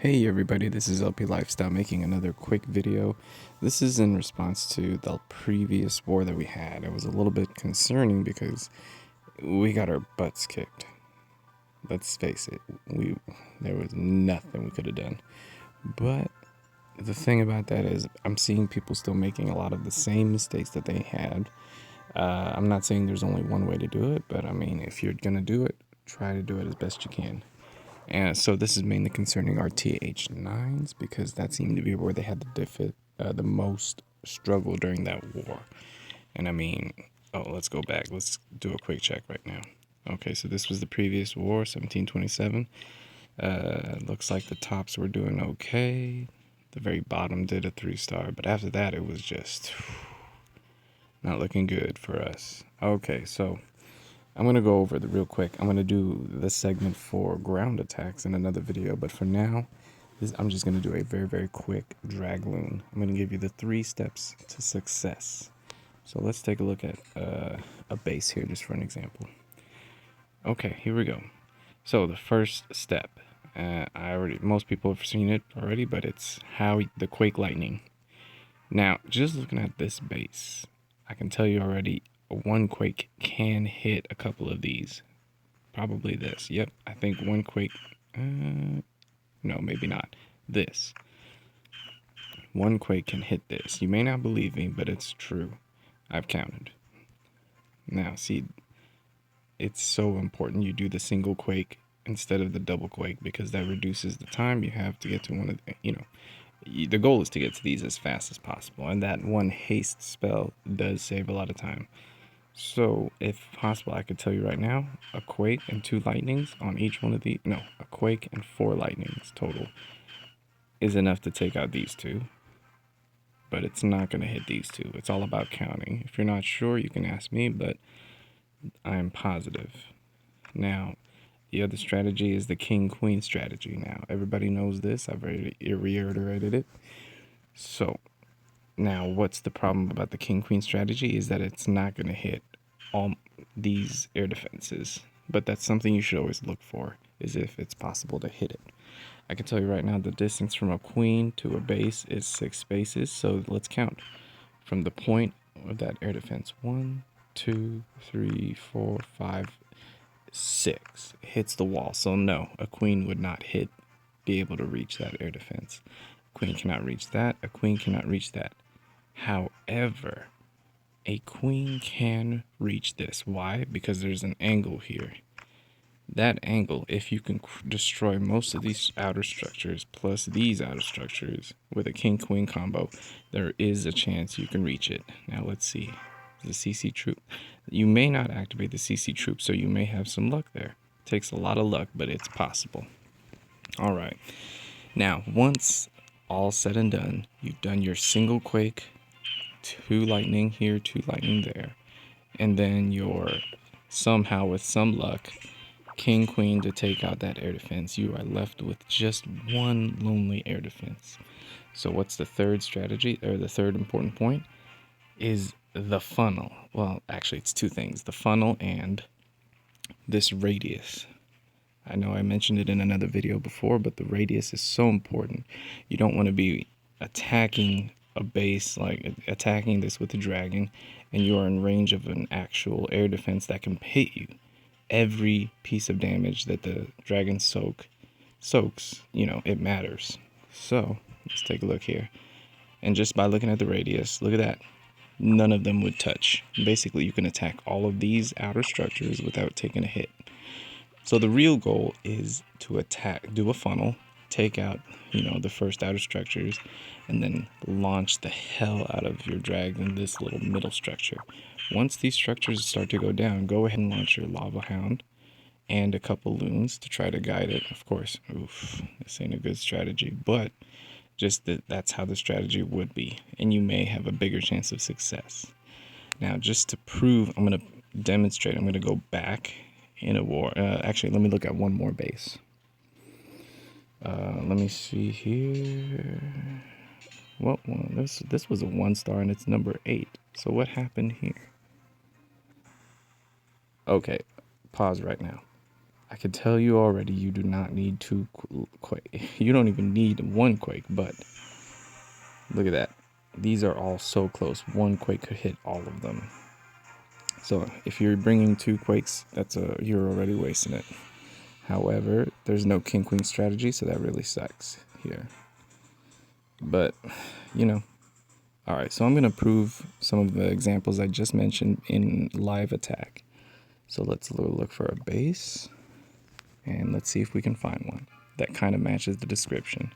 Hey everybody, this is LP Lifestyle making another quick video. This is in response to the previous war that we had. It was a little bit concerning because we got our butts kicked. Let's face it, there was nothing we could have done. But the thing about that is I'm seeing people still making a lot of the same mistakes that they had. I'm not saying there's only one way to do it, but I mean, if you're gonna do it, try to do it as best you can. And so this is mainly concerning our TH9s because that seemed to be where they had the most struggle during that war. And I mean, let's go back. Let's do a quick check right now. Okay, so this was the previous war, 1727. Looks like the tops were doing okay. The very bottom did a 3-star, but after that it was just not looking good for us. Okay, so I'm going to go over the real quick. I'm going to do this segment for ground attacks in another video, but for now, I'm just going to do a very, very quick dragloon. I'm going to give you the 3 steps to success. So let's take a look at a base here just for an example. Okay, here we go. So the first step, most people have seen it already, but it's how the quake lightning. Now, just looking at this base, I can tell you already, one quake can hit a couple of these. Probably this. Yep, I think one quake. No, maybe not. This. One quake can hit this. You may not believe me, but it's true. I've counted. Now, see, it's so important you do the single quake instead of the double quake because that reduces the time you have to get to one of the goal is to get to these as fast as possible, and that one haste spell does save a lot of time. So, if possible, I could tell you right now, a quake and 2 lightnings on each one of the, no, a quake and 4 lightnings total is enough to take out these 2, but it's not going to hit these 2. It's all about counting. If you're not sure, you can ask me, but I'm positive. Now, the other strategy is the king-queen strategy. Now, everybody knows this. I've already reiterated it. So, now what's the problem about the king-queen strategy is that it's not going to hit all these air defenses. But that's something you should always look for, is if it's possible to hit it. I can tell you right now the distance from a queen to a base is 6 spaces. So let's count. From the point of that air defense, 1, 2, 3, 4, 5, 6 hits the wall. So no, a queen would not be able to reach that air defense. A queen cannot reach that. A queen cannot reach that. However, a queen can reach this. Why? Because there's an angle here. That angle, if you can destroy most of these outer structures plus these outer structures with a king-queen combo, there is a chance you can reach it. Now let's see. The CC troop. You may not activate the CC troop, so you may have some luck there. It takes a lot of luck, but it's possible. All right. Now, once all said and done, you've done your single quake, 2 lightning here, 2 lightning there, and then your, somehow with some luck, king queen to take out that air defense. You are left with just 1 lonely air defense. So what's the third strategy, or the third important point, is the funnel. Well, actually it's 2 things, the funnel and this radius. I know I mentioned it in another video before, but the radius is so important. You don't want to be attacking a base, like attacking this with a dragon, and you are in range of an actual air defense that can hit you. Every piece of damage that the dragon soaks, it matters. So let's take a look here. And just by looking at the radius, look at that. None of them would touch. Basically, you can attack all of these outer structures without taking a hit. So the real goal is to do a funnel, take out, the first outer structures, and then launch the hell out of your dragon this little middle structure. Once these structures start to go down, go ahead and launch your lava hound and a couple loons to try to guide it. Of course, this ain't a good strategy, but just that's how the strategy would be, and you may have a bigger chance of success. Now, just to prove, I'm going to demonstrate. I'm going to go back in a war. Actually, let me look at one more base. Let me see here. Well, this was a 1-star, and it's number 8. So what happened here? Okay, pause right now. I can tell you already, you do not need two quake. You don't even need one quake, but look at that. These are all so close. One quake could hit all of them. So if you're bringing two quakes, you're already wasting it. However, there's no king queen strategy, so that really sucks here. But, you know. Alright, so I'm going to prove some of the examples I just mentioned in live attack. So let's look for a base, and let's see if we can find one that kind of matches the description.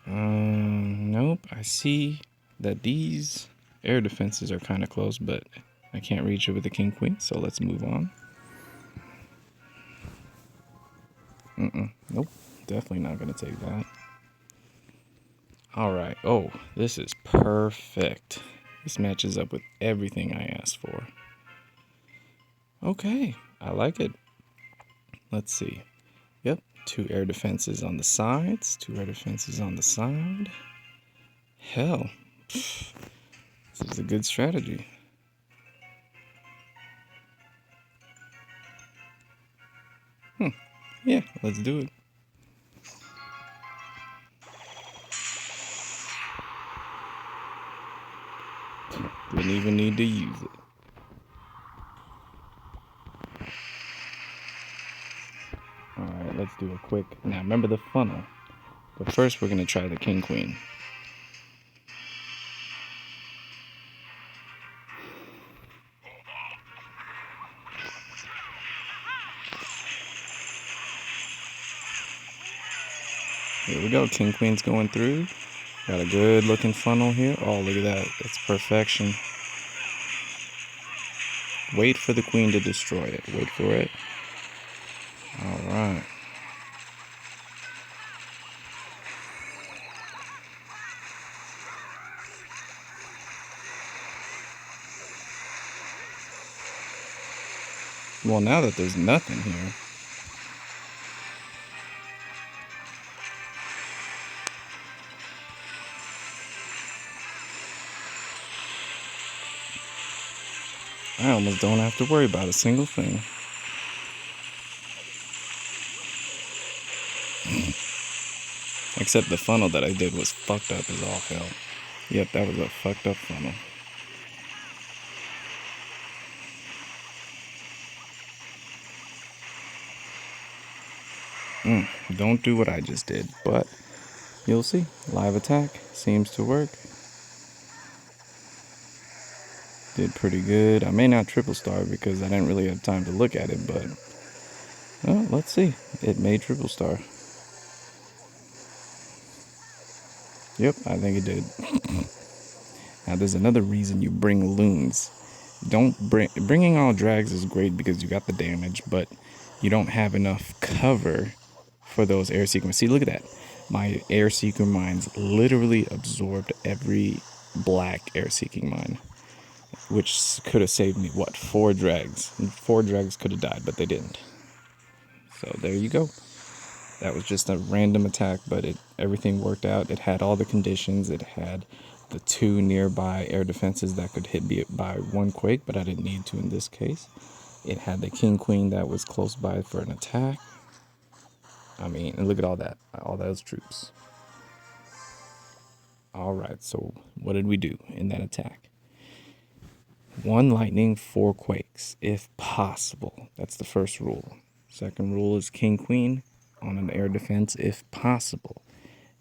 Nope, I see that these air defenses are kind of close, but I can't reach it with the king queen, so let's move on. Nope, definitely not going to take that. Alright, oh, this is perfect. This matches up with everything I asked for. Okay, I like it. Let's see. Yep, 2 air defenses on the sides, 2 air defenses on the side. Hell, this is a good strategy. Yeah, let's do it. Didn't even need to use it. Alright, let's do a quick. Now remember the funnel. But first we're going to try the king queen. Here we go, king queen's going through. Got a good looking funnel here. Oh, look at that. It's perfection. Wait for the queen to destroy it. Wait for it. Alright. Well, now that there's nothing here. I almost don't have to worry about a single thing. Except the funnel that I did was fucked up as all hell. Yep, that was a fucked up funnel. Don't do what I just did, but you'll see. Live attack seems to work. Did pretty good. I may not triple star because I didn't really have time to look at it, but well, let's see. It may triple star. Yep, I think it did. Now there's another reason you bring loons. Bringing all drags is great because you got the damage, but you don't have enough cover for those air seeker. See, look at that. My air seeker mines literally absorbed every black air seeking mine, which could have saved me, what, 4 drags? 4 drags could have died, but they didn't. So there you go. That was just a random attack, but everything worked out. It had all the conditions. It had the 2 nearby air defenses that could hit me by 1 quake, but I didn't need to in this case. It had the king queen that was close by for an attack. I mean, and look at all that. All those troops. Alright, so what did we do in that attack? 1 lightning, 4 quakes, if possible. That's the first rule. Second rule is king queen on an air defense, if possible.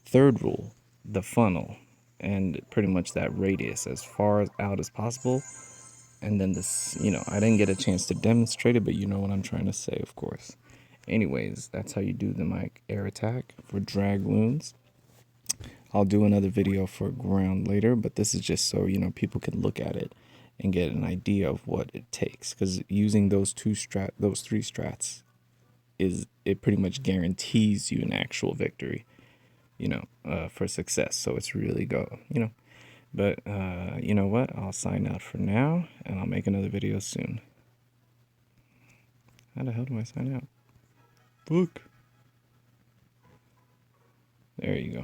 Third rule, the funnel, and pretty much that radius as far out as possible. And then this, I didn't get a chance to demonstrate it, but you know what I'm trying to say, of course. Anyways, that's how you do the mic air attack for dragloons. I'll do another video for ground later, but this is just so, people can look at it and get an idea of what it takes. Because using those 3 strats, it pretty much guarantees you an actual victory, for success. So it's really but you know what, I'll sign out for now and I'll make another video soon. How the hell do I sign out? Book. There you go.